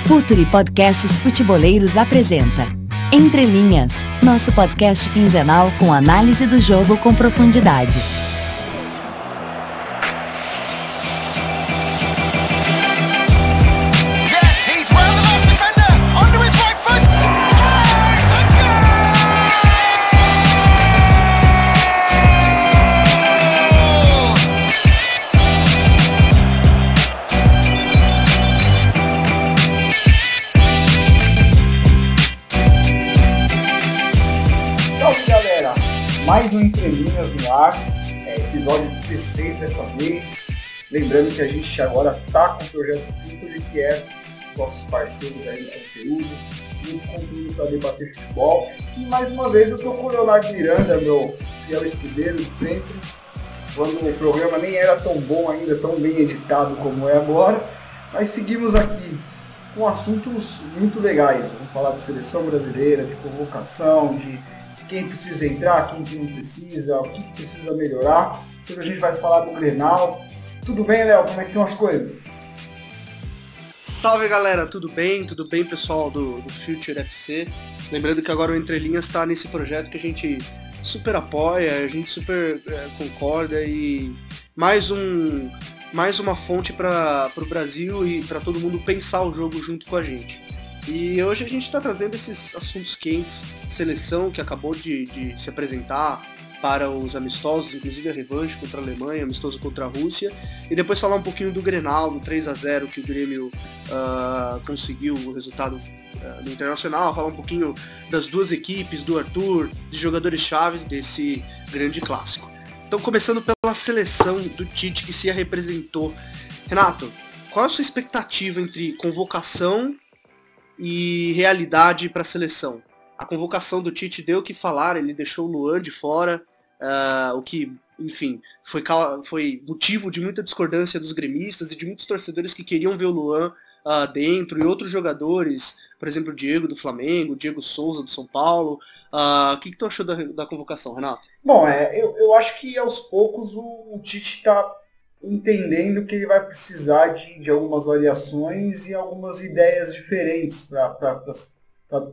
Futuri Podcasts Futeboleiros apresenta Entre Linhas, nosso podcast quinzenal com análise do jogo com profundidade. Mais um Entre Linhas no ar, episódio 16 dessa vez. Lembrando que a gente agora está com o projeto Futuri, que é nossos parceiros aí no conteúdo, muito conteúdo para debater futebol. E mais uma vez eu estou com o Leonardo Miranda, meu fiel escudeiro de sempre, quando o programa nem era tão bom ainda, tão bem editado como é agora. Mas seguimos aqui com assuntos muito legais. Vamos falar de seleção brasileira, de convocação, de quem precisa entrar, quem não precisa, o que precisa melhorar. Depois a gente vai falar do Grenal. Tudo bem, Léo? Como é que estão as coisas? Salve, galera! Tudo bem pessoal do Future FC? Lembrando que agora o Entre Linhas está nesse projeto que a gente super apoia, a gente super concorda e mais uma fonte para o Brasil e para todo mundo pensar o jogo junto com a gente. E hoje a gente está trazendo esses assuntos quentes, seleção que acabou de se apresentar para os amistosos, inclusive a revanche contra a Alemanha, amistoso contra a Rússia, e depois falar um pouquinho do Grenal, do 3-0 que o Grêmio conseguiu o resultado no Internacional, falar um pouquinho das duas equipes, do Arthur, de jogadores chaves desse grande clássico. Então, começando pela seleção do Tite que se representou. Renato, qual é a sua expectativa entre convocação e realidade para a seleção? A convocação do Tite deu o que falar, ele deixou o Luan de fora, o que, enfim, foi motivo de muita discordância dos gremistas e de muitos torcedores que queriam ver o Luan dentro, e outros jogadores, por exemplo, o Diego do Flamengo, o Diego Souza do São Paulo. O que tu achou da convocação, Renato? Bom, eu acho que aos poucos o Tite está entendendo que ele vai precisar de algumas variações e algumas ideias diferentes para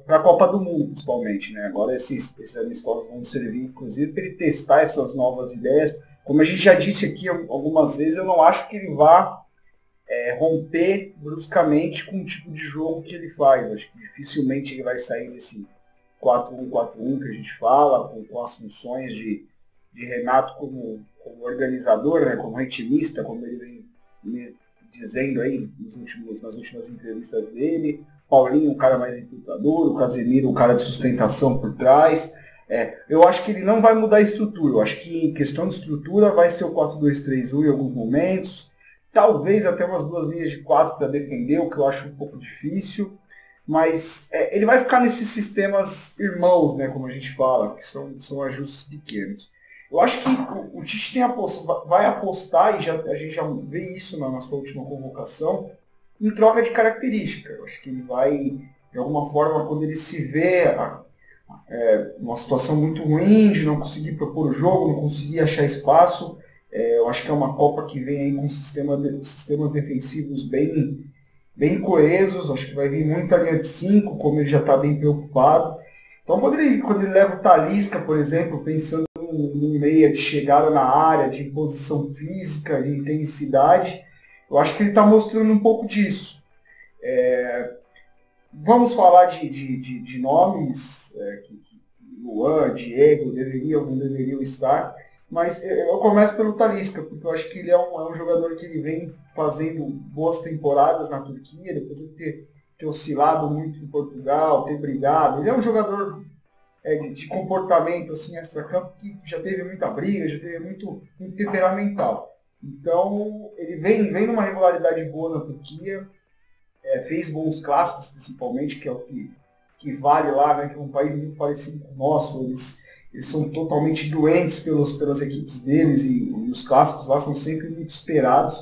a Copa do Mundo, principalmente, né? Agora esses amistosos vão servir, inclusive, para ele testar essas novas ideias. Como a gente já disse aqui algumas vezes, eu não acho que ele vá romper bruscamente com o tipo de jogo que ele faz. Eu acho que dificilmente ele vai sair desse 4-1-4-1 que a gente fala, com as funções de Renato como organizador, né, como ritmista, como ele vem dizendo aí nas últimas entrevistas dele. Paulinho, um cara mais infiltrador, o Casemiro, um cara de sustentação por trás. Eu acho que ele não vai mudar a estrutura. Eu acho que em questão de estrutura vai ser o 4-2-3-1 em alguns momentos. Talvez até umas duas linhas de 4 para defender, o que eu acho um pouco difícil. Mas ele vai ficar nesses sistemas irmãos, né, como a gente fala, que são ajustes pequenos. Eu acho que o Tite vai apostar, e a gente já vê isso na sua última convocação, em troca de característica. Eu acho que ele vai, de alguma forma, quando ele se vê numa situação muito ruim, de não conseguir propor o jogo, não conseguir achar espaço, eu acho que é uma Copa que vem aí com sistemas defensivos bem coesos. Acho que vai vir muita linha de 5, como ele já está bem preocupado. Então, quando ele leva o Talisca, por exemplo, pensando no meia de chegada na área, de imposição física, de intensidade, eu acho que ele está mostrando um pouco disso. Vamos falar de nomes, que Luan, Diego não deveriam estar, mas eu começo pelo Talisca, porque eu acho que ele é um jogador que ele vem fazendo boas temporadas na Turquia, depois de ter oscilado muito em Portugal, ter brigado. Ele é um jogador de comportamento assim, extra-campo, que já teve muita briga, já teve muito temperamental. Então, ele vem numa regularidade boa na Turquia, fez bons clássicos, principalmente, que é o que vale lá, né, que é um país muito parecido com o nosso. Eles são totalmente doentes pelas equipes deles, e os clássicos lá são sempre muito esperados.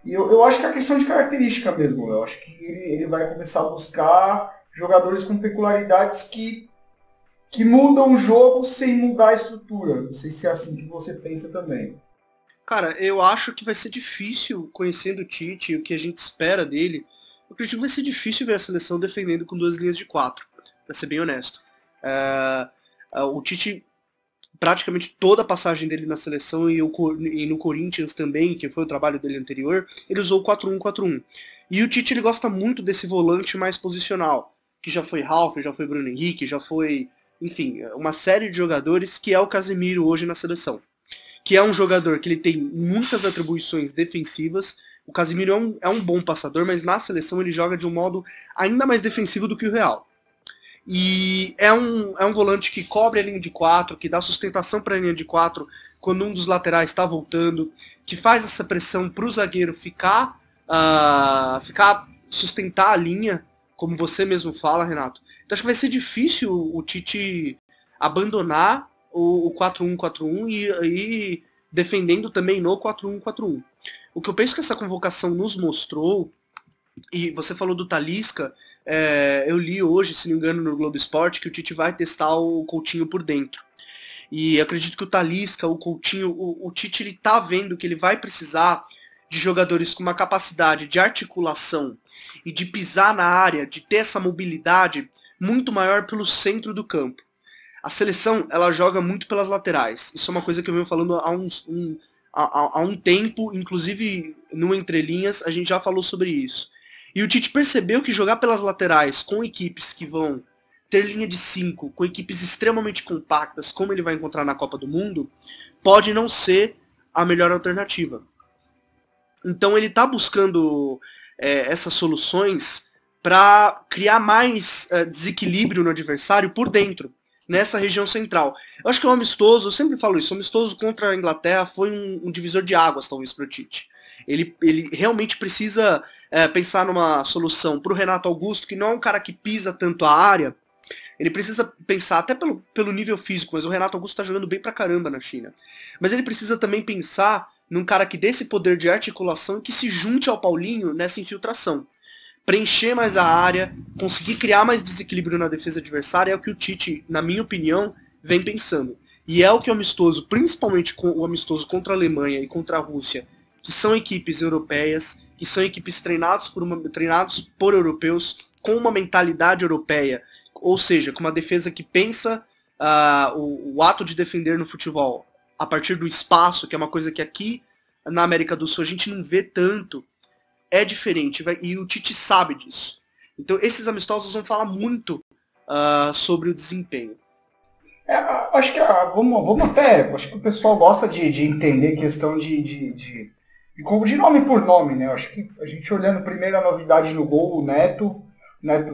E eu acho que é a questão de característica mesmo. Eu acho que ele vai começar a buscar jogadores com peculiaridades que mudam o jogo sem mudar a estrutura. Não sei se é assim que você pensa também. Cara, eu acho que vai ser difícil, conhecendo o Tite e o que a gente espera dele, eu acredito que vai ser difícil ver a seleção defendendo com 2 linhas de 4, pra ser bem honesto. O Tite, praticamente toda a passagem dele na seleção e no Corinthians também, que foi o trabalho dele anterior, ele usou o 4-1-4-1. E o Tite ele gosta muito desse volante mais posicional, que já foi Ralf, já foi Bruno Henrique, já foi, enfim, uma série de jogadores, que é o Casemiro hoje na seleção. Que é um jogador que ele tem muitas atribuições defensivas. O Casemiro é um bom passador, mas na seleção ele joga de um modo ainda mais defensivo do que o Real. E é um volante que cobre a linha de 4, que dá sustentação para a linha de 4 quando um dos laterais está voltando, que faz essa pressão para o zagueiro sustentar a linha, como você mesmo fala, Renato. Então acho que vai ser difícil o Tite abandonar o 4-1-4-1 e defendendo também no 4-1-4-1. O que eu penso que essa convocação nos mostrou, e você falou do Talisca, eu li hoje, se não me engano, no Globo Esporte, que o Tite vai testar o Coutinho por dentro. E acredito que o Talisca, o Coutinho, o Tite ele tá vendo que ele vai precisar de jogadores com uma capacidade de articulação e de pisar na área, de ter essa mobilidade muito maior pelo centro do campo. A seleção, ela joga muito pelas laterais. Isso é uma coisa que eu venho falando há um tempo, inclusive no Entre Linhas, a gente já falou sobre isso. E o Tite percebeu que jogar pelas laterais com equipes que vão ter linha de 5, com equipes extremamente compactas, como ele vai encontrar na Copa do Mundo, pode não ser a melhor alternativa. Então ele está buscando essas soluções para criar mais desequilíbrio no adversário por dentro, nessa região central. Eu acho que o amistoso, eu sempre falo isso, o amistoso contra a Inglaterra foi um divisor de águas, talvez, para o Tite. Ele realmente precisa pensar numa solução para o Renato Augusto, que não é um cara que pisa tanto a área. Ele precisa pensar, até pelo nível físico, mas o Renato Augusto está jogando bem pra caramba na China. Mas ele precisa também pensar num cara que dê esse poder de articulação e que se junte ao Paulinho nessa infiltração. Preencher mais a área, conseguir criar mais desequilíbrio na defesa adversária é o que o Tite, na minha opinião, vem pensando. E é o que o amistoso, principalmente o amistoso contra a Alemanha e contra a Rússia, que são equipes europeias, que são equipes treinados por europeus, com uma mentalidade europeia, ou seja, com uma defesa que pensa o ato de defender no futebol a partir do espaço, que é uma coisa que aqui na América do Sul a gente não vê tanto, é diferente, e o Tite sabe disso. Então esses amistosos vão falar muito sobre o desempenho. Acho que vamos até. Acho que o pessoal gosta de entender questão de nome por nome, né? Acho que a gente olhando primeiro a novidade no gol, o Neto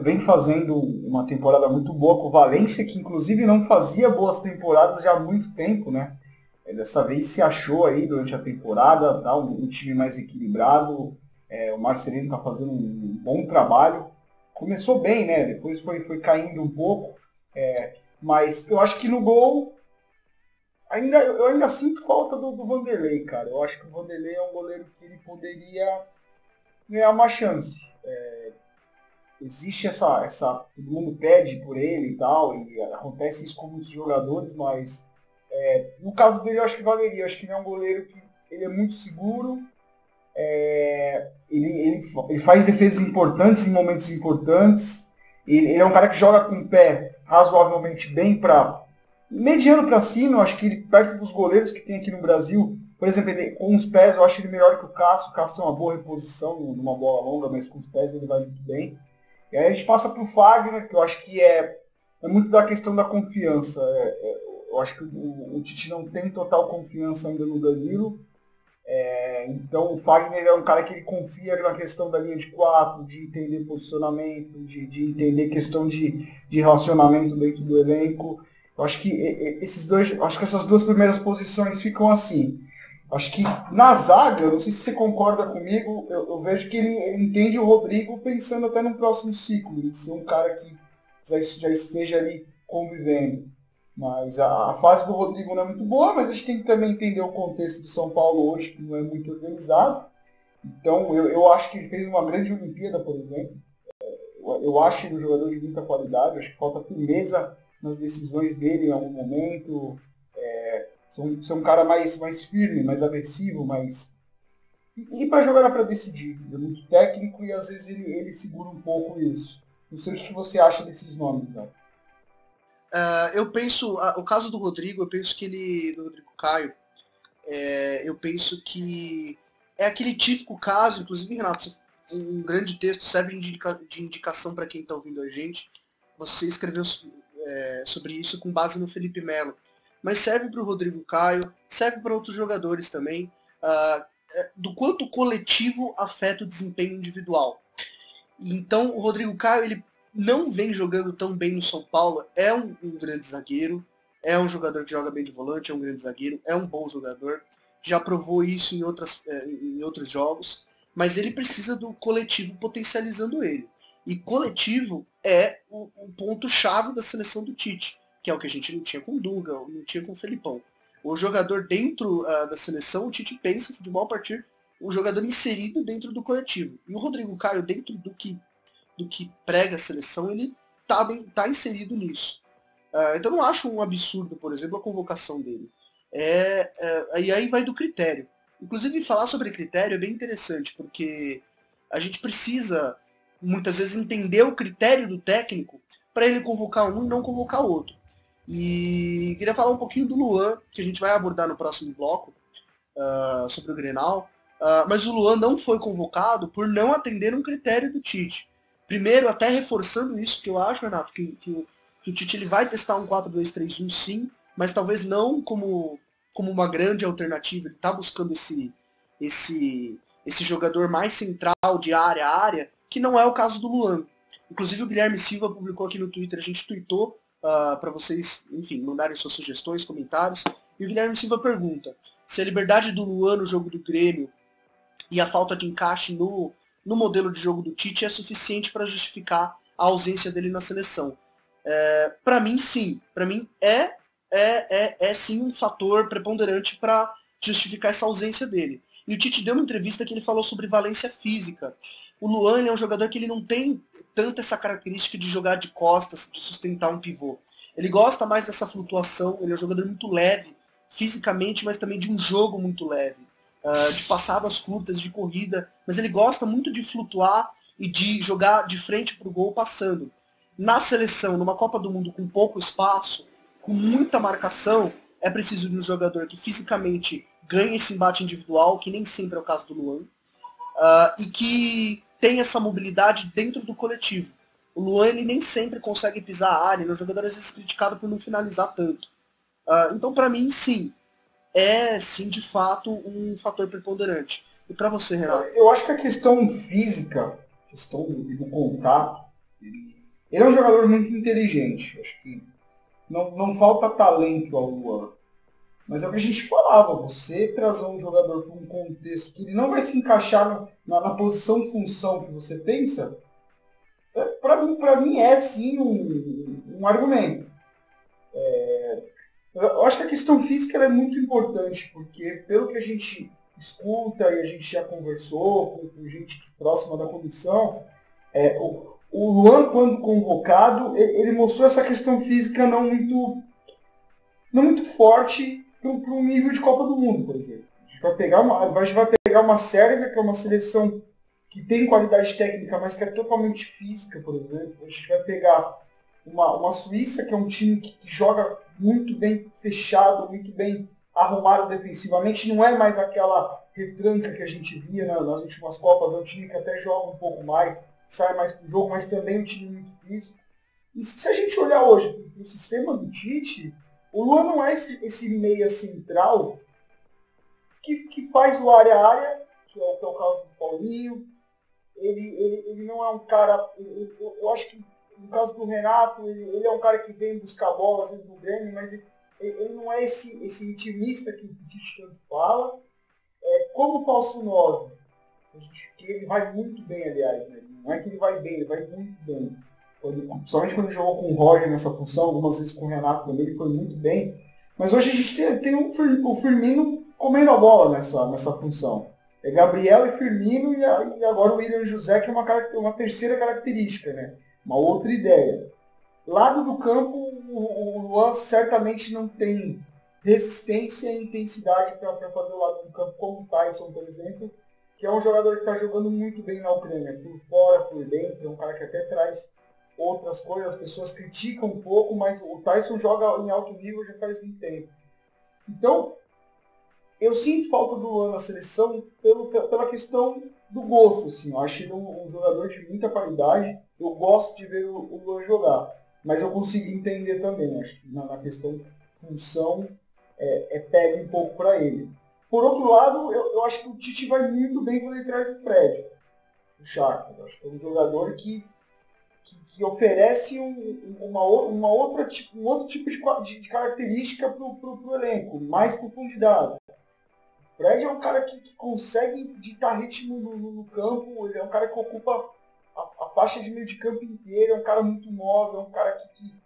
vem fazendo uma temporada muito boa com o Valência, que inclusive não fazia boas temporadas já há muito tempo, né? Dessa vez se achou aí durante a temporada, tá? Um time mais equilibrado. O Marcelino está fazendo um bom trabalho. Começou bem, né? Depois foi caindo um pouco. Mas eu acho que no gol eu ainda sinto falta do Vanderlei, cara. Eu acho que o Vanderlei é um goleiro que ele poderia ganhar uma chance. Existe essa... Todo mundo pede por ele e tal, e acontece isso com muitos jogadores, mas no caso dele eu acho que valeria. Eu acho que ele é um goleiro que ele é muito seguro. Ele faz defesas importantes em momentos importantes. Ele é um cara que joga com o pé razoavelmente bem mediano para cima. Eu acho que ele, perto dos goleiros que tem aqui no Brasil, por exemplo, com os pés eu acho ele melhor que o Cássio. O Cássio tem uma boa reposição numa bola longa, mas com os pés ele vai muito bem. E aí a gente passa para o Fagner, que eu acho que é muito da questão da confiança. Eu acho que o Tite não tem total confiança ainda no Danilo. Então o Fagner é um cara que ele confia na questão da linha de 4, de entender posicionamento, de entender questão de relacionamento dentro do elenco. Eu acho que essas duas primeiras posições ficam assim. Acho que na zaga, eu não sei se você concorda comigo, eu vejo que ele entende o Rodrigo pensando até no próximo ciclo, de ser um cara que já esteja ali convivendo. Mas a fase do Rodrigo não é muito boa, mas a gente tem que também entender o contexto do São Paulo hoje, que não é muito organizado. Então, eu acho que ele fez uma grande Olimpíada, por exemplo. Eu acho ele um jogador de muita qualidade, acho que falta firmeza nas decisões dele em algum momento. Ser um cara mais firme, mais agressivo, mais E para jogar para decidir, ele é muito técnico e às vezes ele segura um pouco isso. Não sei o que você acha desses nomes, cara. Eu penso, o caso do Rodrigo, eu penso que do Rodrigo Caio, eu penso que é aquele típico caso, inclusive, Renato, um grande texto serve de indicação para quem está ouvindo a gente. Você escreveu sobre isso com base no Felipe Melo. Mas serve para o Rodrigo Caio, serve para outros jogadores também, do quanto o coletivo afeta o desempenho individual. Então, o Rodrigo Caio, ele não vem jogando tão bem no São Paulo, é um grande zagueiro, é um jogador que joga bem de volante, é um grande zagueiro, é um bom jogador, já provou isso em outros jogos, mas ele precisa do coletivo potencializando ele. E coletivo é o ponto-chave da seleção do Tite, que é o que a gente não tinha com o Dunga, não tinha com o Felipão. O jogador dentro da seleção, o Tite pensa futebol a partir do jogador inserido dentro do coletivo. E o Rodrigo Caio, dentro do que prega a seleção, ele tá inserido nisso. Então não acho um absurdo, por exemplo, a convocação dele. E aí vai do critério. Inclusive, falar sobre critério é bem interessante, porque a gente precisa, muitas vezes, entender o critério do técnico para ele convocar um e não convocar outro. E queria falar um pouquinho do Luan, que a gente vai abordar no próximo bloco, sobre o Grenal. Mas o Luan não foi convocado por não atender um critério do Tite. Primeiro, até reforçando isso, que eu acho, Renato, que o Tite ele vai testar um 4-2-3-1 sim, mas talvez não como uma grande alternativa. Ele está buscando esse jogador mais central de área a área, que não é o caso do Luan. Inclusive o Guilherme Silva publicou aqui no Twitter, a gente tweetou para vocês, enfim, mandarem suas sugestões, comentários, e o Guilherme Silva pergunta se a liberdade do Luan no jogo do Grêmio e a falta de encaixe no modelo de jogo do Tite é suficiente para justificar a ausência dele na seleção. Para mim, sim. Para mim, é sim um fator preponderante para justificar essa ausência dele. E o Tite deu uma entrevista que ele falou sobre valência física. O Luan ele é um jogador que ele não tem tanto essa característica de jogar de costas, de sustentar um pivô. Ele gosta mais dessa flutuação, ele é um jogador muito leve, fisicamente, mas também de um jogo muito leve. De passadas curtas, de corrida, mas ele gosta muito de flutuar e de jogar de frente para o gol passando. Na seleção, numa Copa do Mundo com pouco espaço, com muita marcação, é preciso de um jogador que fisicamente ganhe esse embate individual, que nem sempre é o caso do Luan, e que tem essa mobilidade dentro do coletivo. O Luan ele nem sempre consegue pisar a área, ele é um jogador às vezes criticado por não finalizar tanto. Então, para mim, sim, é sim de fato um fator preponderante. E para você, Renato? Eu acho que a questão física, a questão do contato, ele é um jogador muito inteligente. Acho que não falta talento ao Luan. Mas é o que a gente falava, você trazer um jogador para um contexto que ele não vai se encaixar na posição, função que você pensa, para mim é sim um argumento. Eu acho que a questão física ela é muito importante, porque pelo que a gente escuta e a gente já conversou com gente próxima da comissão, o Luan, quando convocado, ele mostrou essa questão física não muito forte para um nível de Copa do Mundo, por exemplo. A gente vai pegar uma Sérvia, que é uma seleção que tem qualidade técnica, mas que é totalmente física, por exemplo. A gente vai pegar uma Suíça, que é um time que joga muito bem fechado, muito bem arrumado defensivamente. Não é mais aquela retranca que a gente via nas últimas Copas. É um time que até joga um pouco mais, sai mais pro jogo, mas também é um time muito físico. E se a gente olhar hoje para o sistema do Tite, o Luan não é esse meia central que faz o área a área, que é o caso do Paulinho. Ele não é um cara... Eu acho que no caso do Renato, ele é um cara que vem buscar bola, às vezes no Grêmio, mas ele não é esse intimista que o Tite tanto fala. Como falso 9, que ele vai muito bem, aliás. Né? Não é que ele vai bem, ele vai muito bem. Principalmente quando ele jogou com o Roger nessa função, algumas vezes com o Renato também, ele foi muito bem. Mas hoje a gente tem o Firmino comendo a bola nessa função. É Gabriel e Firmino e agora o William José, que é uma terceira característica, né? Uma outra ideia. Lado do campo, o Luan certamente não tem resistência e intensidade para fazer o lado do campo, como o Tyson, por exemplo, que é um jogador que está jogando muito bem na Ucrânia, por fora, por dentro, é um cara que até traz outras coisas, as pessoas criticam um pouco, mas o Tyson joga em alto nível já faz muito tempo. Então, eu sinto falta do Luan na seleção pela questão do gosto, assim. Eu acho ele um jogador de muita qualidade, eu gosto de ver o Luan jogar, mas eu consigo entender também, acho que na questão função pega um pouco para ele. Por outro lado, eu acho que o Tite vai muito bem quando ele traz o Fred, o Shakhtar. Eu acho que é um jogador que oferece um outro tipo de característica para o elenco, mais profundidade. O Fred é um cara que consegue ditar ritmo no campo, ele é um cara que ocupa a faixa de meio de campo inteira, é um cara muito móvel, é um cara que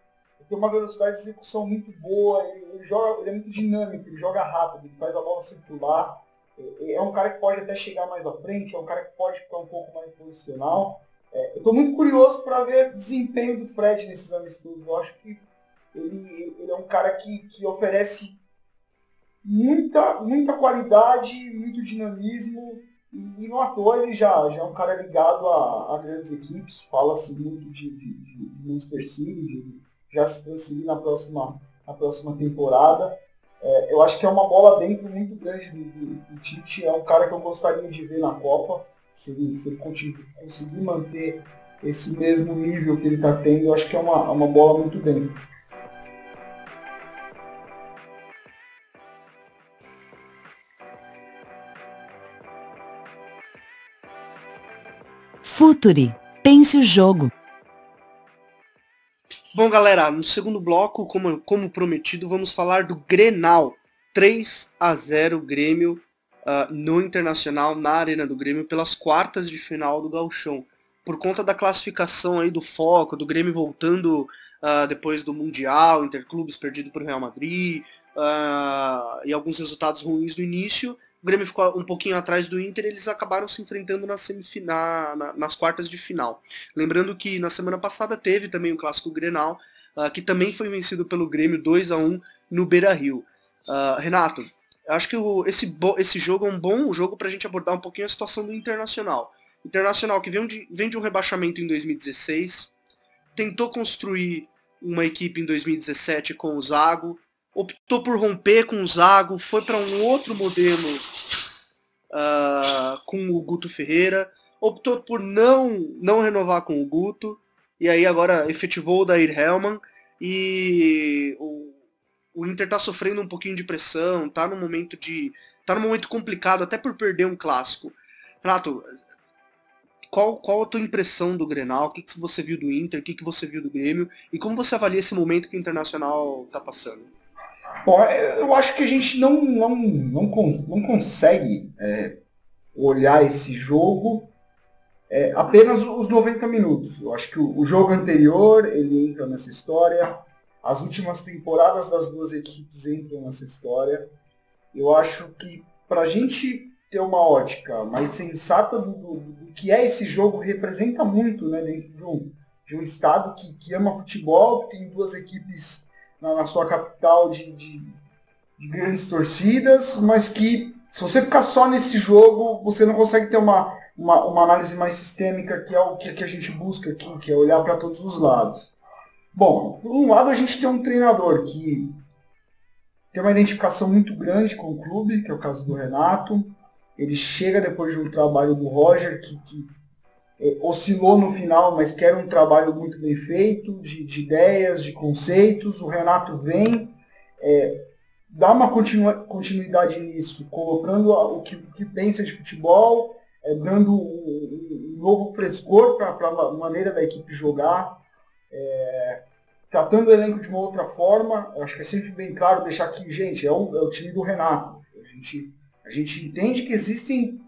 tem uma velocidade de execução muito boa, ele é muito dinâmico, ele joga rápido, ele faz a bola circular, é um cara que pode até chegar mais à frente, é um cara que pode ficar um pouco mais posicional. Eu estou muito curioso para ver o desempenho do Fred nesses amistosos. Eu acho que ele é um cara que oferece muita qualidade, muito dinamismo, e no ator ele já é um cara ligado a grandes equipes, fala-se muito de Manchester City, de já se transferir na próxima temporada. Eu acho que é uma bola dentro muito grande do Tite, é um cara que eu gostaria de ver na Copa, se ele conseguir manter esse mesmo nível que ele está tendo, eu acho que é uma bola muito dentro. Futuri, pense o jogo. Bom, galera, no segundo bloco, como prometido, vamos falar do Grenal. 3-0 Grêmio no Internacional, na Arena do Grêmio, pelas quartas de final do Gauchão. Por conta da classificação aí do foco, do Grêmio voltando depois do Mundial, Interclubes perdido para o Real Madrid, e alguns resultados ruins no início, o Grêmio ficou um pouquinho atrás do Inter e eles acabaram se enfrentando nas quartas de final. Lembrando que na semana passada teve também o Clássico Grenal, que também foi vencido pelo Grêmio 2-1 no Beira-Rio. Renato, acho que esse jogo é um bom jogo para a gente abordar um pouquinho a situação do Internacional. Internacional que vem de um rebaixamento em 2016, tentou construir uma equipe em 2017 com o Zago, optou por romper com o Zago, foi para um outro modelo com o Guto Ferreira, optou por não renovar com o Guto, e aí agora efetivou o Dair Helman, e o Inter está sofrendo um pouquinho de pressão, tá num momento complicado, até por perder um clássico. Renato, qual a tua impressão do Grenal? O que você viu do Inter? O que você viu do Grêmio? E como você avalia esse momento que o Internacional está passando? Bom, eu acho que a gente não consegue olhar esse jogo apenas os 90 minutos. Eu acho que o jogo anterior ele entra nessa história, as últimas temporadas das duas equipes entram nessa história. Eu acho que para a gente ter uma ótica mais sensata do que é esse jogo, representa muito, né, dentro de um estado que ama futebol, que tem duas equipes na sua capital de grandes torcidas, mas que se você ficar só nesse jogo, você não consegue ter uma análise mais sistêmica, que é o que a gente busca aqui, que é olhar para todos os lados. Bom, por um lado a gente tem um treinador que tem uma identificação muito grande com o clube, que é o caso do Renato. Ele chega depois de um trabalho do Roger, que oscilou no final, mas que era um trabalho muito bem feito, de ideias, de conceitos. O Renato vem, dá uma continuidade nisso, colocando o que pensa de futebol, dando um novo frescor para a maneira da equipe jogar, tratando o elenco de uma outra forma. Eu acho que é sempre bem claro deixar que, gente, é o time do Renato. A gente entende que existem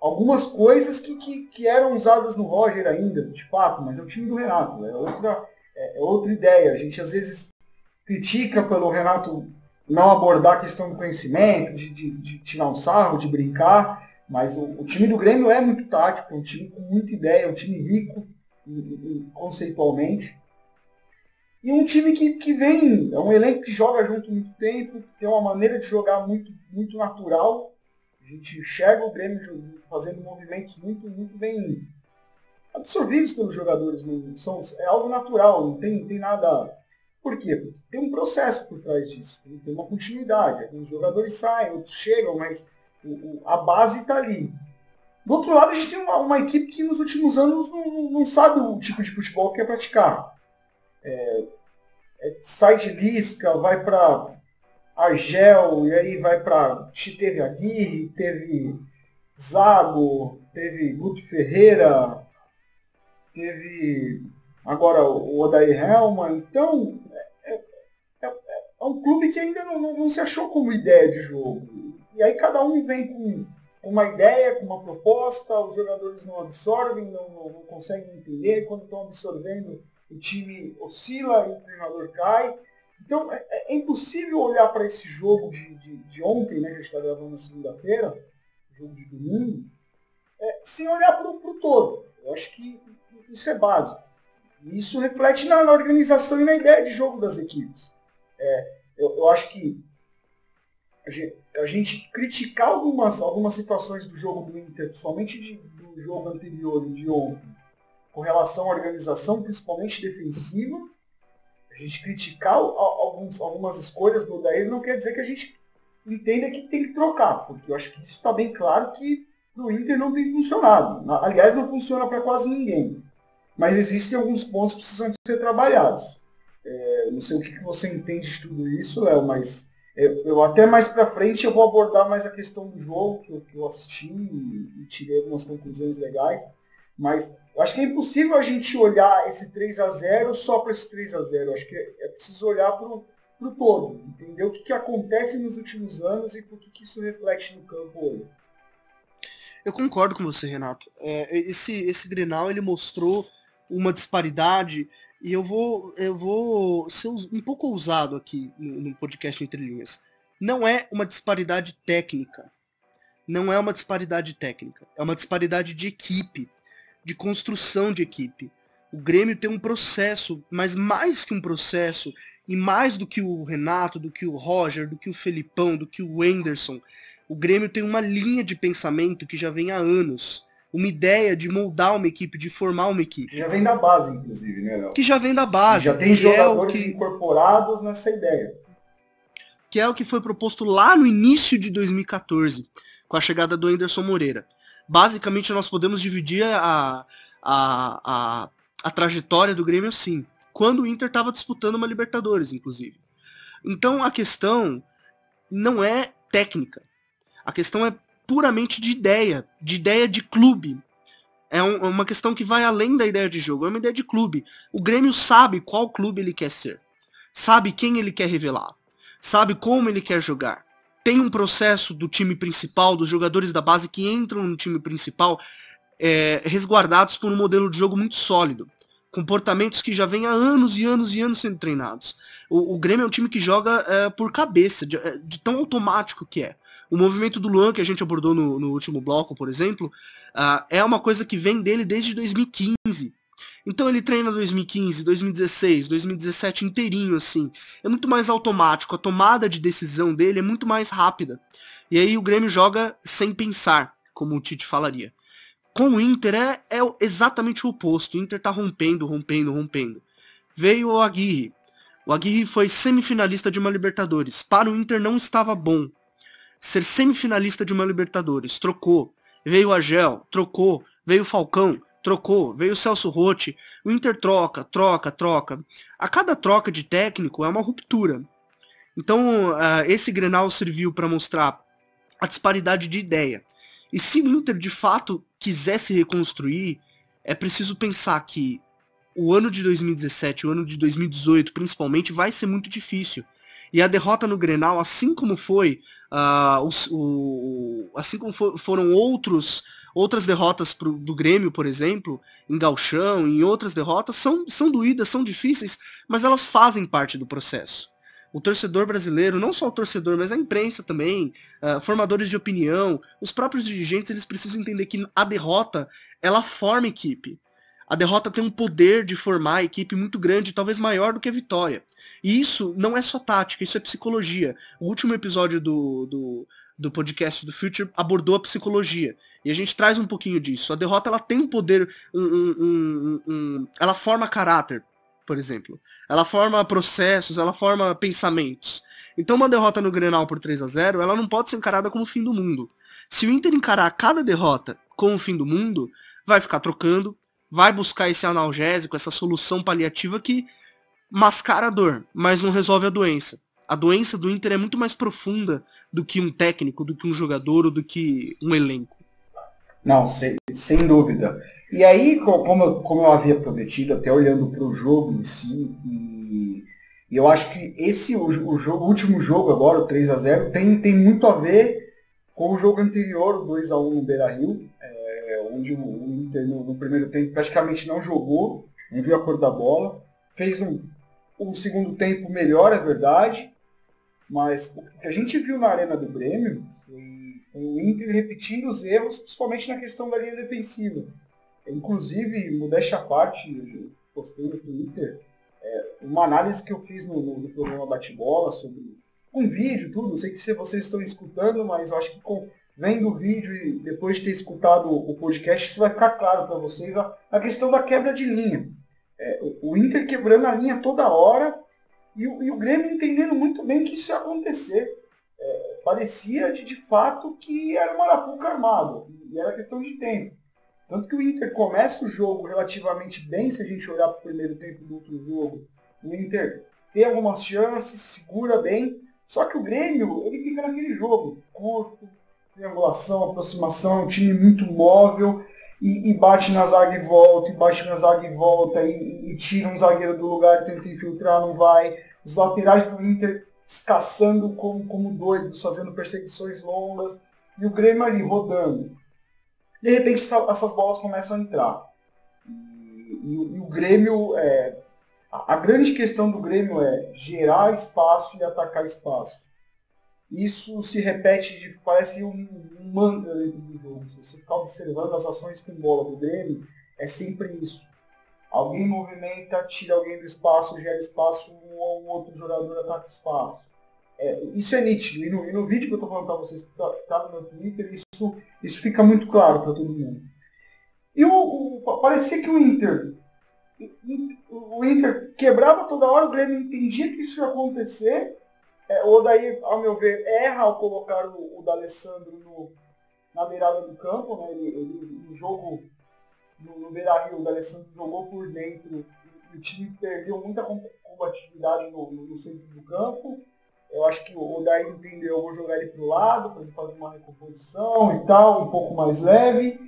algumas coisas que eram usadas no Roger ainda, de fato, mas é o time do Renato, é outra ideia. A gente às vezes critica pelo Renato não abordar a questão do conhecimento, de tirar um sarro, de brincar, mas o time do Grêmio é muito tático, é um time com muita ideia, é um time rico conceitualmente. E um time que vem, é um elenco que joga junto há muito tempo, tem uma maneira de jogar muito, muito natural. A gente enxerga o Grêmio fazendo movimentos muito, muito bem absorvidos pelos jogadores. É algo natural, não tem nada... Por quê? Tem um processo por trás disso, tem uma continuidade. Alguns jogadores saem, outros chegam, mas a base está ali. Do outro lado, a gente tem uma equipe que nos últimos anos não sabe o tipo de futebol que quer praticar. Sai de Lisca, vai para Argel, e aí vai para... Teve Aguirre, teve Zago, teve Guto Ferreira, teve agora o Odair Hellmann. Então, é um clube que ainda não se achou como ideia de jogo. E aí cada um vem com uma ideia, com uma proposta, os jogadores não absorvem, não conseguem entender. Quando estão absorvendo, o time oscila e o treinador cai. Então é impossível olhar para esse jogo de ontem, né, que a gente está gravando na segunda-feira, jogo de domingo, sem olhar para o todo. Eu acho que isso é básico. E isso reflete na organização e na ideia de jogo das equipes. Eu acho que a gente criticar algumas situações do jogo do Inter, principalmente do jogo anterior e de ontem, com relação à organização, principalmente defensiva, a gente criticar algumas escolhas do Odair não quer dizer que a gente entenda que tem que trocar, porque eu acho que isso está bem claro que no Inter não tem funcionado. Aliás, não funciona para quase ninguém. Mas existem alguns pontos que precisam ser trabalhados. Não sei o que você entende de tudo isso, Léo, mas eu até mais para frente eu vou abordar mais a questão do jogo que eu assisti e tirei algumas conclusões legais. Mas eu acho que é impossível a gente olhar esse 3-0 só para esse 3-0. Eu acho que é preciso olhar para o todo, entender o que acontece nos últimos anos e por que isso reflete no campo hoje. Eu concordo com você, Renato. Esse Grenal ele mostrou uma disparidade, e eu vou ser um pouco ousado aqui no podcast Entre Linhas. Não é uma disparidade técnica. Não é uma disparidade técnica. É uma disparidade de equipe, de construção de equipe. O Grêmio tem um processo, mas mais que um processo, e mais do que o Renato, do que o Roger, do que o Felipão, do que o Wenderson, o Grêmio tem uma linha de pensamento que já vem há anos. Uma ideia de moldar uma equipe, de formar uma equipe. Já vem da base, inclusive, né, Léo? Que já vem da base. Já tem jogadores incorporados nessa ideia. Que é o que foi proposto lá no início de 2014, com a chegada do Anderson Moreira. Basicamente, nós podemos dividir a trajetória do Grêmio assim. Quando o Inter estava disputando uma Libertadores, inclusive. Então, a questão não é técnica. A questão é puramente de ideia de clube. É uma questão que vai além da ideia de jogo, é uma ideia de clube. O Grêmio sabe qual clube ele quer ser, sabe quem ele quer revelar, sabe como ele quer jogar. Tem um processo do time principal, dos jogadores da base que entram no time principal, resguardados por um modelo de jogo muito sólido. Comportamentos que já vêm há anos e anos e anos sendo treinados. O Grêmio é um time que joga por cabeça, de tão automático que é. O movimento do Luan, que a gente abordou no último bloco, por exemplo, é uma coisa que vem dele desde 2015. Então ele treina 2015, 2016, 2017 inteirinho, assim. É muito mais automático, a tomada de decisão dele é muito mais rápida. E aí o Grêmio joga sem pensar, como o Tite falaria. Com o Inter é exatamente o oposto. O Inter tá rompendo. Veio o Aguirre. O Aguirre foi semifinalista de uma Libertadores. Para o Inter não estava bom ser semifinalista de uma Libertadores. Trocou. Veio o Argel. Trocou. Veio o Falcão. Trocou. Veio o Celso Rotti. O Inter troca. A cada troca de técnico é uma ruptura. Então, esse Grenal serviu para mostrar a disparidade de ideia. E se o Inter, de fato, quiser se reconstruir, é preciso pensar que o ano de 2017, o ano de 2018, principalmente, vai ser muito difícil. E a derrota no Grenal, assim como foi, foram outras derrotas do Grêmio, por exemplo, em Gauchão, em outras derrotas, são doídas, são difíceis, mas elas fazem parte do processo. O torcedor brasileiro, não só o torcedor, mas a imprensa também, formadores de opinião, os próprios dirigentes, eles precisam entender que a derrota, ela forma equipe. A derrota tem um poder de formar a equipe muito grande, talvez maior do que a vitória. E isso não é só tática, isso é psicologia. O último episódio do do podcast do Future abordou a psicologia. E a gente traz um pouquinho disso. A derrota ela tem um poder, ela forma caráter, por exemplo. Ela forma processos, ela forma pensamentos. Então uma derrota no Grenal por 3-0, ela não pode ser encarada como o fim do mundo. Se o Inter encarar cada derrota como o fim do mundo, vai ficar trocando, vai buscar esse analgésico, essa solução paliativa que mascara a dor, mas não resolve a doença. A doença do Inter é muito mais profunda do que um técnico, do que um jogador ou do que um elenco. Não, sem dúvida. E aí, como eu havia prometido, até olhando para o jogo em si, e eu acho que o último jogo agora, o 3-0, tem muito a ver com o jogo anterior, o 2-1 no Beira-Rio, onde o Inter no primeiro tempo praticamente não jogou, não viu a cor da bola, fez um segundo tempo melhor, é verdade, mas o que a gente viu na Arena do Grêmio foi o Inter repetindo os erros, principalmente na questão da linha defensiva. Inclusive, modéstia à parte, eu postei no Twitter uma análise que eu fiz no programa Bate-Bola sobre um vídeo, tudo. Eu sei que vocês estão escutando, mas eu acho que vendo o vídeo e depois de ter escutado o podcast, isso vai ficar claro para vocês a questão da quebra de linha. O Inter quebrando a linha toda hora e o Grêmio entendendo muito bem que isso ia acontecer. Parecia de fato que era uma arapuca armada, e era questão de tempo. Tanto que o Inter começa o jogo relativamente bem, se a gente olhar para o primeiro tempo do outro jogo. O Inter tem algumas chances, segura bem, só que o Grêmio ele fica naquele jogo curto, triangulação, aproximação, um time muito móvel, e bate na zaga e volta, e tira um zagueiro do lugar, tenta infiltrar, não vai. Os laterais do Inter caçando como doidos, fazendo perseguições longas, e o Grêmio ali rodando. De repente essas bolas começam a entrar. E o Grêmio, a grande questão do Grêmio é gerar espaço e atacar espaço. Isso se repete, parece um mantra dentro do jogo. Se você ficar observando as ações com bola do Grêmio, é sempre isso. Alguém movimenta, tira alguém do espaço, gera espaço, um outro jogador ataca o espaço. Isso é nítido. E no vídeo que eu estou falando para vocês, que está no meu Twitter, isso fica muito claro para todo mundo. E parecia que o Inter quebrava toda hora, o Grêmio entendia que isso ia acontecer. O Odair, ao meu ver, erra ao colocar o D'Alessandro na beirada do campo. Né? No jogo no Beira-Rio, o D'Alessandro jogou por dentro e o time perdeu muita combatividade no centro do campo. Eu acho que o Odair entendeu, eu vou jogar ele para o lado, para ele fazer uma recomposição e tal, um pouco mais leve.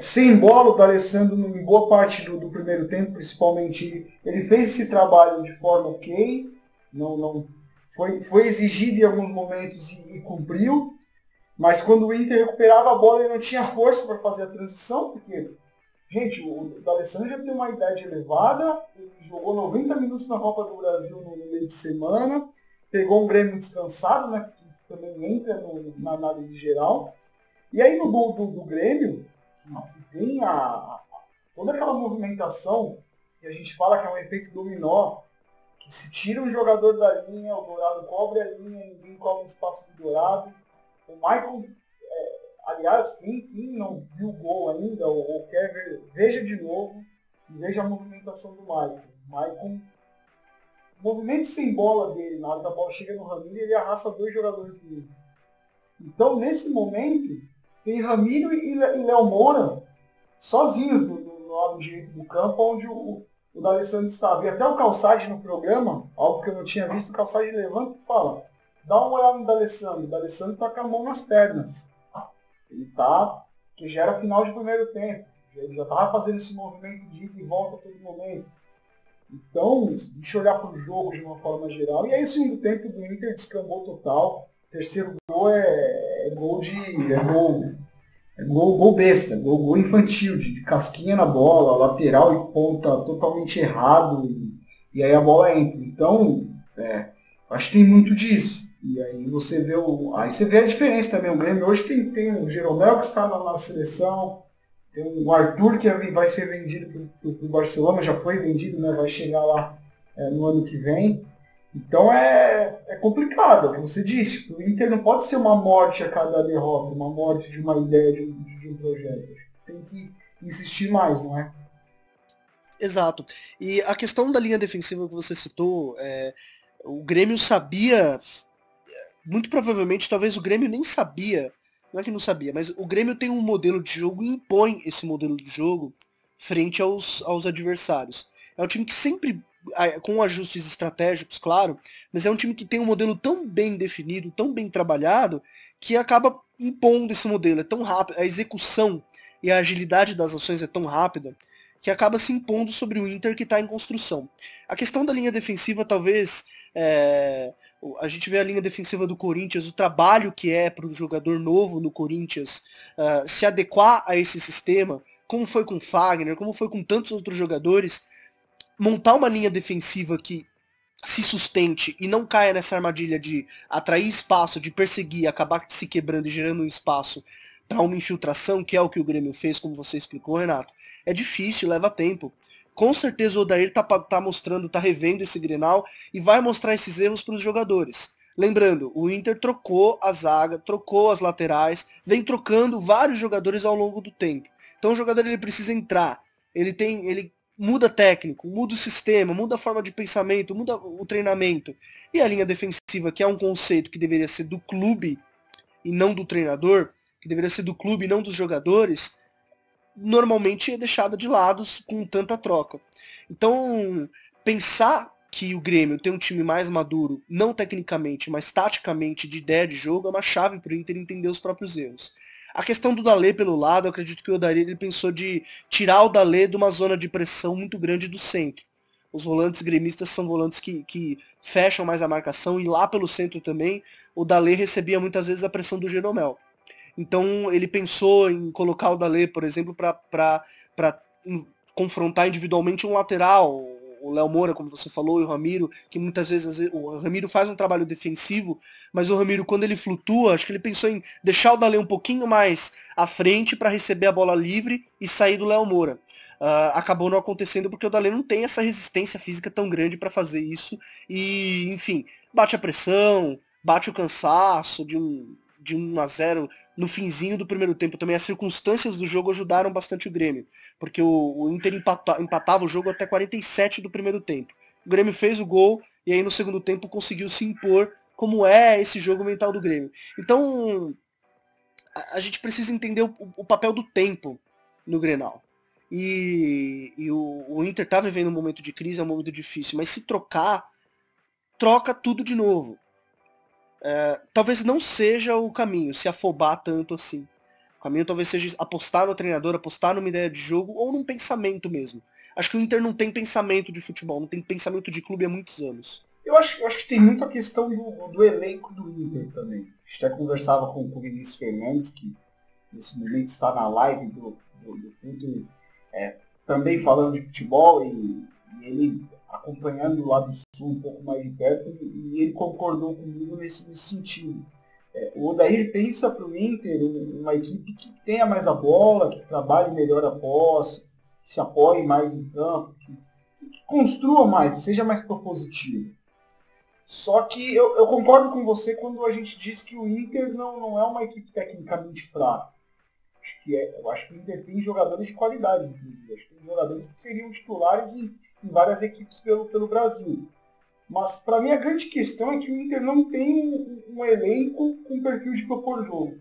Sem bola, o D'Alessandro, em boa parte do primeiro tempo, principalmente, ele fez esse trabalho de forma ok. Não foi exigido em alguns momentos e cumpriu. Mas quando o Inter recuperava a bola, ele não tinha força para fazer a transição, porque, gente, o D'Alessandro já tem uma idade elevada, ele jogou 90 minutos na Copa do Brasil no meio de semana, pegou um Grêmio descansado, né, que também entra na análise geral. E aí no gol do Grêmio, que tem toda aquela movimentação, que a gente fala que é um efeito dominó, que se tira um jogador da linha, o Dourado cobre a linha, ninguém cobre o espaço do Dourado. O Maicon, aliás, quem não viu o gol ainda, ou quer ver, veja de novo, e veja a movimentação do Maicon. O Maicon, o movimento sem bola dele, na hora que a bola chega no Ramiro, ele arrasta 2 jogadores do Inter. Então, nesse momento, tem Ramiro e Léo Moura sozinhos no lado direito do campo, onde o D'Alessandro estava. E até o Calçade no programa, algo que eu não tinha visto, o Calçade levanta e fala: dá uma olhada no D'Alessandro. O D'Alessandro está com a mão nas pernas. Ele está, que já era final de primeiro tempo. Ele já estava fazendo esse movimento de ida e volta a todo momento. Então, deixa eu olhar para o jogo de uma forma geral. E aí o segundo tempo do Inter descambou total. O terceiro gol é gol besta, gol infantil, de casquinha na bola, lateral e ponta totalmente errado, e aí a bola entra. Então, acho que tem muito disso. E aí você vê a diferença também. O Grêmio hoje tem o Jeromel que está na seleção, tem o Arthur que vai ser vendido para o Barcelona, já foi vendido, né? Vai chegar lá no ano que vem. Então é complicado, é o que você disse. O Inter não pode ser uma morte a cada derrota, uma morte de uma ideia, de um projeto. Tem que insistir mais, não é? Exato. E a questão da linha defensiva que você citou, o Grêmio sabia, muito provavelmente, talvez o Grêmio nem sabia, não é que não sabia, mas o Grêmio tem um modelo de jogo e impõe esse modelo de jogo frente aos adversários. É um time que sempre, com ajustes estratégicos, claro, mas é um time que tem um modelo tão bem definido, tão bem trabalhado, que acaba impondo esse modelo. É tão rápido, a execução e a agilidade das ações é tão rápida que acaba se impondo sobre o Inter que está em construção. A questão da linha defensiva, talvez, a gente vê a linha defensiva do Corinthians, o trabalho que é para o jogador novo no Corinthians se adequar a esse sistema, como foi com o Fagner, como foi com tantos outros jogadores, montar uma linha defensiva que se sustente e não caia nessa armadilha de atrair espaço, de perseguir, acabar se quebrando e gerando um espaço para uma infiltração, que é o que o Grêmio fez, como você explicou, Renato. É difícil, leva tempo. Com certeza o Odair tá mostrando, tá revendo esse Grenal e vai mostrar esses erros para os jogadores. Lembrando, o Inter trocou a zaga, trocou as laterais, vem trocando vários jogadores ao longo do tempo. Então o jogador ele precisa entrar, ele muda técnico, muda o sistema, muda a forma de pensamento, muda o treinamento. E a linha defensiva, que é um conceito que deveria ser do clube e não do treinador, que deveria ser do clube e não dos jogadores, normalmente é deixada de lado com tanta troca. Então, pensar que o Grêmio tem um time mais maduro, não tecnicamente, mas taticamente, de ideia de jogo, é uma chave para o Inter entender os próprios erros. A questão do Dalê pelo lado, eu acredito que o Odair ele pensou de tirar o Dalê de uma zona de pressão muito grande do centro. Os volantes gremistas são volantes que fecham mais a marcação, e lá pelo centro também, o Dalê recebia muitas vezes a pressão do Jeromel. Então ele pensou em colocar o Dalê, por exemplo, para confrontar individualmente um lateral, o Léo Moura, como você falou, e o Ramiro, que muitas vezes o Ramiro faz um trabalho defensivo, mas o Ramiro, quando ele flutua, acho que ele pensou em deixar o Dalê um pouquinho mais à frente para receber a bola livre e sair do Léo Moura. Acabou não acontecendo porque o Dalê não tem essa resistência física tão grande para fazer isso e, enfim, bate a pressão, bate o cansaço de um a 0 no finzinho do primeiro tempo. Também as circunstâncias do jogo ajudaram bastante o Grêmio, porque o Inter empatava o jogo até 47 do primeiro tempo. O Grêmio fez o gol e aí no segundo tempo conseguiu se impor, como é esse jogo mental do Grêmio. Então a gente precisa entender o papel do tempo no Grenal. E o Inter tá vivendo um momento de crise, é um momento difícil, mas se troca tudo de novo. Talvez não seja o caminho, se afobar tanto assim. O caminho talvez seja apostar no treinador, apostar numa ideia de jogo ou num pensamento mesmo. Acho que o Inter não tem pensamento de futebol, não tem pensamento de clube há muitos anos. Eu acho que tem muita questão do elenco do Inter também. A gente até conversava com o Vinícius Fernandes, que nesse momento está na live do Inter, também falando de futebol, e ele acompanhando o lado sul um pouco mais de perto, e ele concordou comigo nesse sentido. O Odair pensa para o Inter uma equipe que tenha mais a bola, que trabalhe melhor a posse, que se apoie mais em campo, que construa mais, seja mais propositivo. Só que eu concordo com você quando a gente diz que o Inter não é uma equipe tecnicamente fraca. Eu acho que o Inter tem jogadores de qualidade, inclusive. Acho que tem jogadores que seriam titulares em várias equipes pelo Brasil. Mas, para mim, a grande questão é que o Inter não tem um elenco com perfil de propor jogo.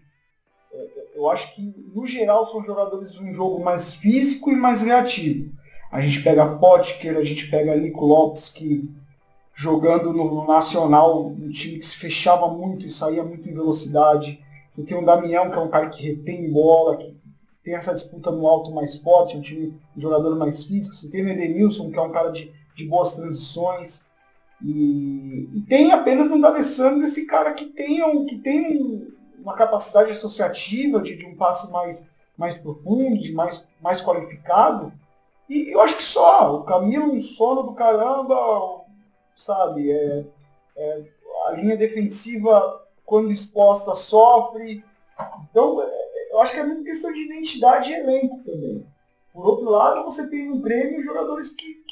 Eu acho que, no geral, são jogadores de um jogo mais físico e mais reativo. A gente pega Potker, a gente pega Nico Lopes, que jogando no Nacional, um time que se fechava muito e saía muito em velocidade. Você tem o Damião, que é um cara que retém bola, que tem essa disputa no alto mais forte, um time de jogador mais físico. Você tem o Edenilson, que é um cara de boas transições. E tem apenas um D'Alessandro, esse cara que tem uma capacidade associativa de um passe mais profundo, de mais qualificado. E eu acho que só. O Camilo, um sono do caramba, sabe? A linha defensiva, quando exposta, sofre. Então, eu acho que é muito questão de identidade e elenco também. Por outro lado, você tem no Grêmio jogadores que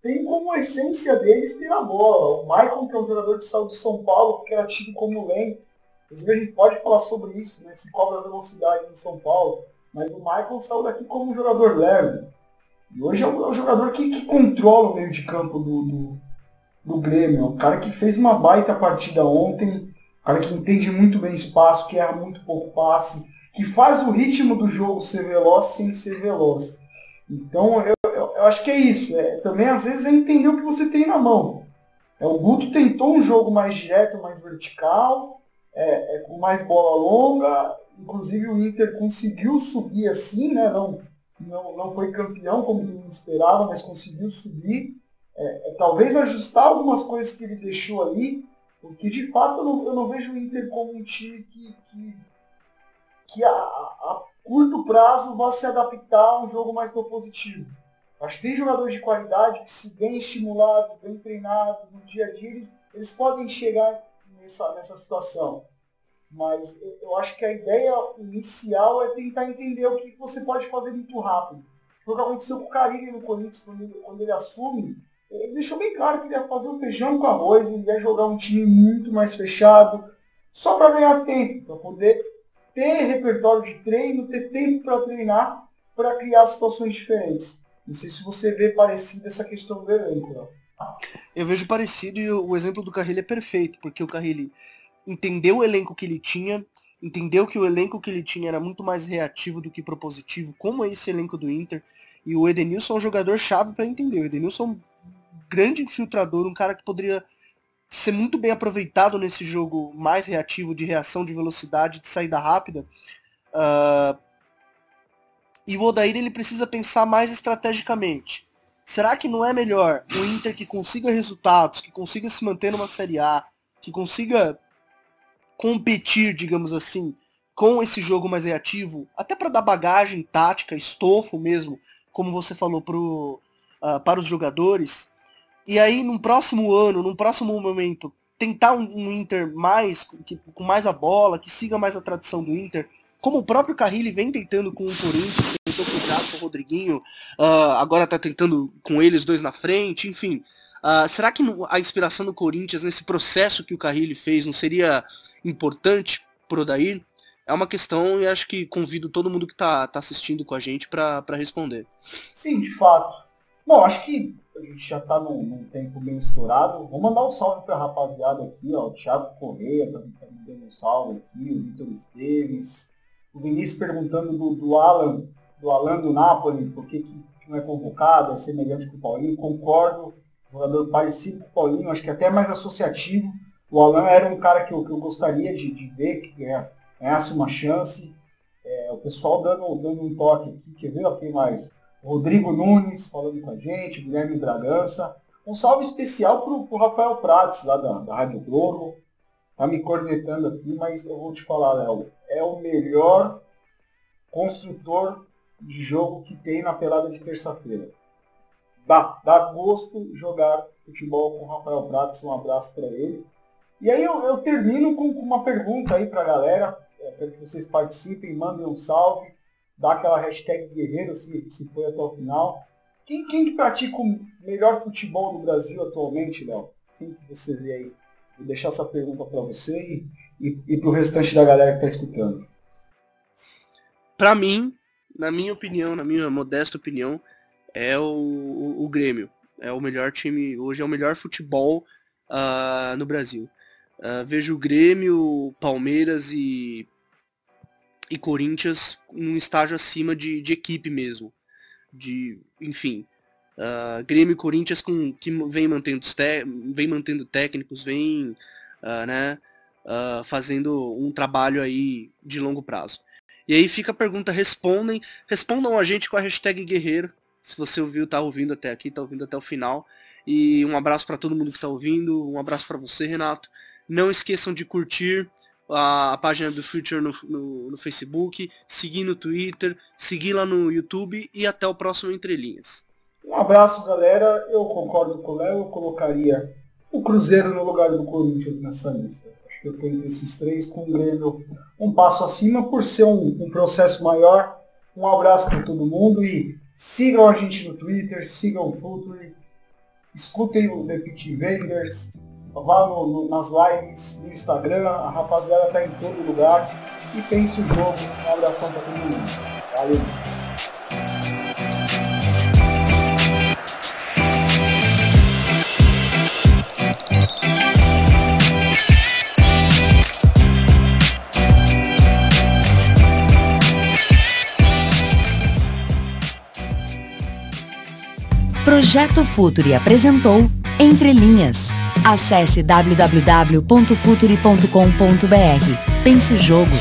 tem como essência deles ter a bola. O Maicon, que é um jogador de saúde de São Paulo, que era tido como lento. Inclusive a gente pode falar sobre isso, né? Se cobra velocidade em São Paulo. Mas o Maicon saiu daqui como um jogador leve. E hoje é um jogador que controla o meio de campo do Grêmio. É um cara que fez uma baita partida ontem. Um cara que entende muito bem espaço, que erra muito pouco passe, que faz o ritmo do jogo ser veloz sem ser veloz. Então eu acho que é isso. Também às vezes é entender o que você tem na mão. O Guto tentou um jogo mais direto, mais vertical, com mais bola longa. Inclusive o Inter conseguiu subir assim, né? Não foi campeão como todo mundo esperava, mas conseguiu subir. Talvez ajustar algumas coisas que ele deixou ali, porque de fato eu não vejo o Inter como um time que a curto prazo vai se adaptar a um jogo mais propositivo. Acho que tem jogadores de qualidade que, se bem estimulados, bem treinados no dia a dia, eles podem chegar nessa situação. Mas eu acho que a ideia inicial é tentar entender o que você pode fazer muito rápido. Foi o que aconteceu com o Carille no Corinthians, quando ele assume. Ele deixou bem claro que ele ia fazer um feijão com arroz, ele ia jogar um time muito mais fechado, só para ganhar tempo, para poder ter repertório de treino, ter tempo para treinar, para criar situações diferentes. Não sei se você vê parecido essa questão do elenco. Não? Eu vejo parecido, e o exemplo do Carille é perfeito, porque o Carille entendeu o elenco que ele tinha, entendeu que o elenco que ele tinha era muito mais reativo do que propositivo, como é esse elenco do Inter, e o Edenilson é um jogador-chave para entender. O Edenilson é um grande infiltrador, um cara que poderia ser muito bem aproveitado nesse jogo mais reativo, de reação, de velocidade, de saída rápida. E o Odair, ele precisa pensar mais estrategicamente. Será que não é melhor o Inter que consiga resultados, que consiga se manter numa Série A, que consiga competir, digamos assim, com esse jogo mais reativo, até para dar bagagem tática, estofo mesmo, como você falou, para os jogadores, e aí num próximo ano, num próximo momento, tentar um Inter com mais a bola, que siga mais a tradição do Inter, como o próprio Carille vem tentando com o Corinthians, tentou com o Jackson, com o Rodriguinho, agora está tentando com eles dois na frente, enfim. Será que a inspiração do Corinthians nesse processo que o Carille fez não seria importante pro Odair? É uma questão e acho que convido todo mundo que tá assistindo com a gente para responder. Sim, de fato. Bom, acho que a gente já tá num tempo bem estourado. Vou mandar um salve pra rapaziada aqui, ó. O Thiago Correia tá me dando um salve aqui, o Vitor Esteves. O Vinícius perguntando do Alan do Napoli, por que não é convocado, é semelhante com o Paulinho. Concordo, jogador parecido com o Paulinho, acho que até mais associativo. O Alan era um cara que eu gostaria de ver, que ganhasse uma chance. O pessoal dando um toque aqui, quer ver? Quem mais? Rodrigo Nunes falando com a gente, Guilherme Bragança. Um salve especial pro Rafael Prates, lá da Rádio Globo. Tá me cornetando aqui, mas eu vou te falar, Léo. É o melhor construtor de jogo que tem na pelada de terça-feira. Dá gosto jogar futebol com o Rafael Prates. Um abraço para ele. E aí eu termino com uma pergunta aí pra galera. Quero que vocês participem, mandem um salve. Dá aquela hashtag guerreiro se foi até o final. Quem que pratica o melhor futebol do Brasil atualmente, Léo? Quem que você vê aí? Vou deixar essa pergunta para você e para o restante da galera que está escutando. Para mim, na minha opinião, na minha modesta opinião, é o Grêmio. É o melhor time, hoje é o melhor futebol no Brasil. Vejo o Grêmio, Palmeiras e Corinthians num estágio acima de equipe mesmo. Enfim, Grêmio e Corinthians que vem mantendo técnicos, vem fazendo um trabalho aí de longo prazo. E aí fica a pergunta, respondam a gente com a hashtag guerreiro, se você tá ouvindo até aqui, tá ouvindo até o final. E um abraço para todo mundo que tá ouvindo, um abraço para você, Renato. Não esqueçam de curtir a página do Future no Facebook, seguir no Twitter, seguir lá no YouTube e até o próximo Entre Linhas. Um abraço, galera. Eu concordo com o Léo, eu colocaria o Cruzeiro no lugar do Corinthians nessa lista. Acho que eu tenho esses três com o Grêmio um passo acima por ser um processo maior. Um abraço para todo mundo e sigam a gente no Twitter, sigam o Future. escutem o The Pitch Invaders, vá nas lives, no Instagram, a rapaziada tá em todo lugar. E pense o jogo. Um abração para todo mundo. Valeu! Projeto Futuri apresentou Entre Linhas. Acesse www.futuri.com.br. Pense o jogo.